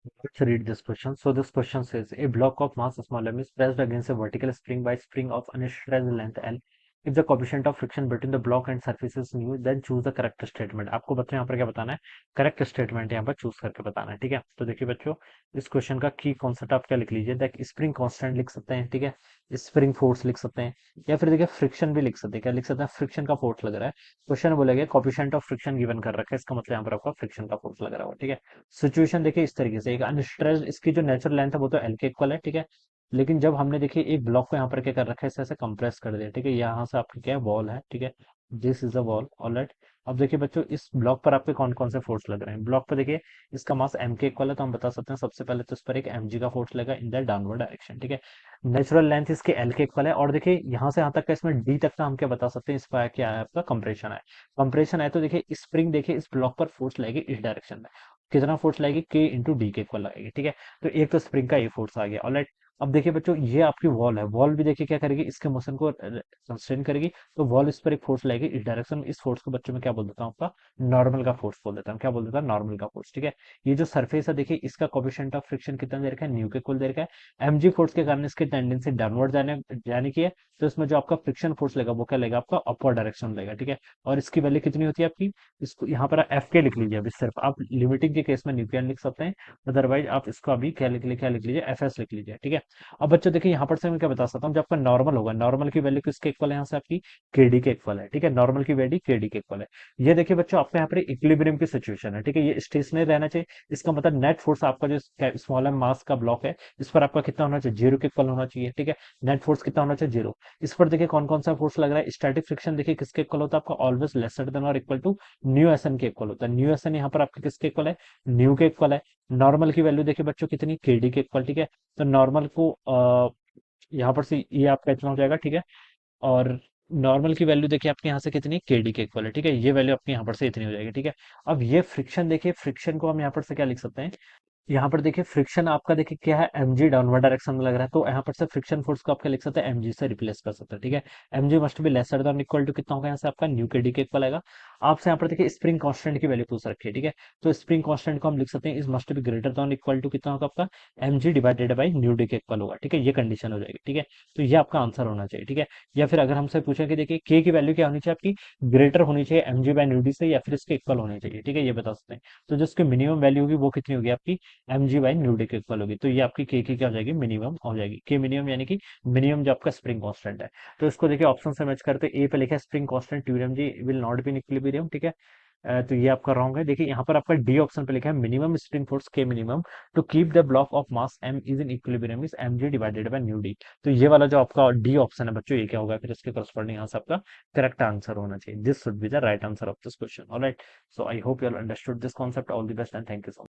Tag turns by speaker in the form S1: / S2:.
S1: Let's read this question. So this question says a block of mass small m is pressed against a vertical spring by spring of unstressed length L. If the coefficient of friction between the block and surface is mu, then choose the correct statement. आपको बच्चों यहाँ पर क्या बताना है? Correct statement यहाँ पर choose करके बताना है, ठीक है। तो देखिए बच्चों, इस क्वेश्चन का की कॉन्सेप्ट आप क्या लिख लीजिए, देख स्प्रिंग कांस्टेंट लिख सकते हैं, ठीक है। स्प्रिंग फोर्स लिख सकते हैं, या फिर देखिए फ्रिक्शन भी लिख सकते हैं। क्या लिख सकते हैं? फ्रिक्शन का फोर्स लग रहा है। क्वेश्चन बोलेगा कोफिशिएंट ऑफ फ्रिक्शन गिवन कर रखा है, इसका मतलब यहाँ पर आपका फ्रिक्शन का फोर्स लग रहा होगा, ठीक है। सिचुएशन देखिए इस तरीके से, एक अनस्ट्रेस्ड, इसकी जो नेचुरल लेंथ है वो तो एल के इक्वल है, ठीक है। लेकिन जब हमने देखिए एक ब्लॉक को यहाँ पर क्या कर रखा है, इसे ऐसे कंप्रेस कर दिया, ठीक है। यहाँ से आपकी क्या है, वॉल है, ठीक है। This is a wall, alright. अब देखिए बच्चों, इस ब्लॉक पर आपके कौन कौन से फोर्स लग रहे हैं। ब्लॉक पर देखिए इसका मास एम के इक्वल है, तो हम बता सकते हैं सबसे पहले तो इस पर एक एम जी का फोर्स लगा इन द डाउनवर्ड डायरेक्शन, ठीक है। नेचुरल लेंथ इसके एल के इक्वल है, और देखिए यहाँ से यहाँ तक का, इसमें डी तक का हम क्या बता सकते हैं, इस पर क्या है आपका कंप्रेशन है। कंप्रेशन है तो देखिए स्प्रिंग देखिए इस ब्लॉक पर फोर्स लगेगी इस डायरेक्शन में। कितना फोर्स लगेगी, के इंटू डी के इक्वल लगेगी, ठीक है। तो एक तो स्प्रिंग का ये फोर्स आ गया, ऑलराइट। अब देखिए बच्चों, ये आपकी वॉल है, वॉल भी देखिए क्या करेगी, इसके मोशन को कंस्ट्रेन करेगी। तो वॉल इस पर एक फोर्स लगेगी इस डायरेक्शन में। इस फोर्स को बच्चों में क्या बोल देता हूँ, आपका नॉर्मल का फोर्स बोल देता हूँ। क्या बोल देता हूँ? नॉर्मल का फोर्स, ठीक है। ये जो सरफेस है देखिए, इसका कोफिशिएंट ऑफ फ्रिक्शन कितना दे रखा है, न्यू के इक्वल दे रखा है। एमजी फोर्स के कारण इसकी टेंडेंसी डाउनवर्ड जाने जाने की है। तो इसमें जो आपका फ्रिक्शन फोर्स लेगा वो क्या लेगा, आपका अपवर्ड डायरेक्शन लेगा, ठीक है। और इसकी वैल्यू कितनी होती है आपकी, इसको यहाँ पर एफ के लिख लीजिए अभी, सिर्फ आप लिमिटिंग के केस में न्यूक्लियन लिख सकते हैं। अदरवाइज आप इसको अभी क्या लिख लीजिए, एफ एस लिख लीजिए, ठीक है। अब बच्चों देखिए यहाँ पर से मैं क्या बता सकता हूँ, जब आपका नॉर्मल होगा, नॉर्मल की वैल्यू किसके इक्वल है, यहाँ से आपकी केडी के इक्वल है, ठीक है। नॉर्मल की वैल्यू केडी के इक्वल है। ये देखिए बच्चों, आपका यहाँ पर इक्विलिब्रियम की सिचुएशन है, ठीक है। ये स्टेशनरी रहना चाहिए। इसका मतलब नेट फोर्स आपका जो स्मॉल एम मास का ब्लॉक है, इस पर आपका कितना होना चाहिए, जीरो के इक्वल होना चाहिए, ठीक है। नेट फोर्स कितना होना चाहिए, जीरो। इस पर देखिए कौन कौन सा फोर्स लग रहा है, स्टैटिक फ्रिक्शन देखिए किसके इक्वल होता है, आपका ऑलवेज लेसर देन और equal to mu s N के इक्वल होता है। न्यू एस एन यहाँ पर आपके किसके इक्वल है, न्यू के इक्वल है। नॉर्मल की वैल्यू देखिए बच्चों कितनी, केडी के इक्वल, ठीक है। तो नॉर्मल को यहाँ पर से ये आपका इतना हो जाएगा, ठीक है। और नॉर्मल की वैल्यू देखिए आपके यहाँ से कितनी, केडी के इक्वल है, ठीक है। ये वैल्यू आपके यहाँ पर से इतनी हो जाएगी, ठीक है। अब ये फ्रिक्शन देखिए, फ्रिक्शन को हम यहाँ पर से क्या लिख सकते हैं, यहाँ पर देखिए फ्रिक्शन आपका देखिए क्या है, mg डाउनवर्ड डायरेक्शन में लग रहा है, तो यहाँ पर से फ्रिक्शन फोर्स को आपका लिख सकते हैं mg से रिप्लेस कर सकते हैं, ठीक है। mg must be lesser than equal to कितना होगा, यहाँ से आपका न्यू के डी के इक्वल आएगा। आपसे यहाँ पर देखिए स्प्रिंग कांस्टेंट की वैल्यू पूछ रखी है, ठीक है। तो स्प्रिंग कांस्टेंट को हम लिख सकते हैं is must be greater than equal to कितना होगा आपका, mg divided by mu d के इक्वल होगा, ठीक है। ये कंडीशन हो जाएगी, ठीक है। तो ये आपका आंसर होना चाहिए, ठीक है। या फिर अगर हमसे पूछे कि देखिए के की वैल्यू क्या होनी चाहिए आपकी, ग्रेटर होनी चाहिए mg बाई न्यू डी से, या फिर इसके इक्वल होनी चाहिए, ठीक है। ये बता सकते हैं। तो जो इसकी मिनिमम वैल्यू होगी वो कितनी होगी आपकी, m g by mu d के इक्वल होगी। तो ये आपकी के की क्या हो जाएगी, मिनिमम हो जाएगी। के मिनिमम यानी कि मिनिमम जो आपका स्प्रिंग कांस्टेंट है। तो इसको देखिए ऑप्शन से मैच करते, ए पे लिखा है स्प्रिंग कांस्टेंट ट्यूरम G will not be in equilibrium, ठीक है। तो ये आपका रॉन्ग है। देखिए यहाँ पर आपका डी ऑप्शन पे लिखा है मिनिमम स्प्रिंग फोर्स के minimum to keep the block of mass m is in equilibrium is m g divided by mu d. तो ये वाला जो आपका डी ऑप्शन है बच्चों, ये क्या होगा फिर इसके करस्पॉन्डिंग यहाँ से आपका करेक्ट आंसर होना चाहिए। This should be the right answer of this question, alright. So I hope you all understood this concept. All the best and thank you so much.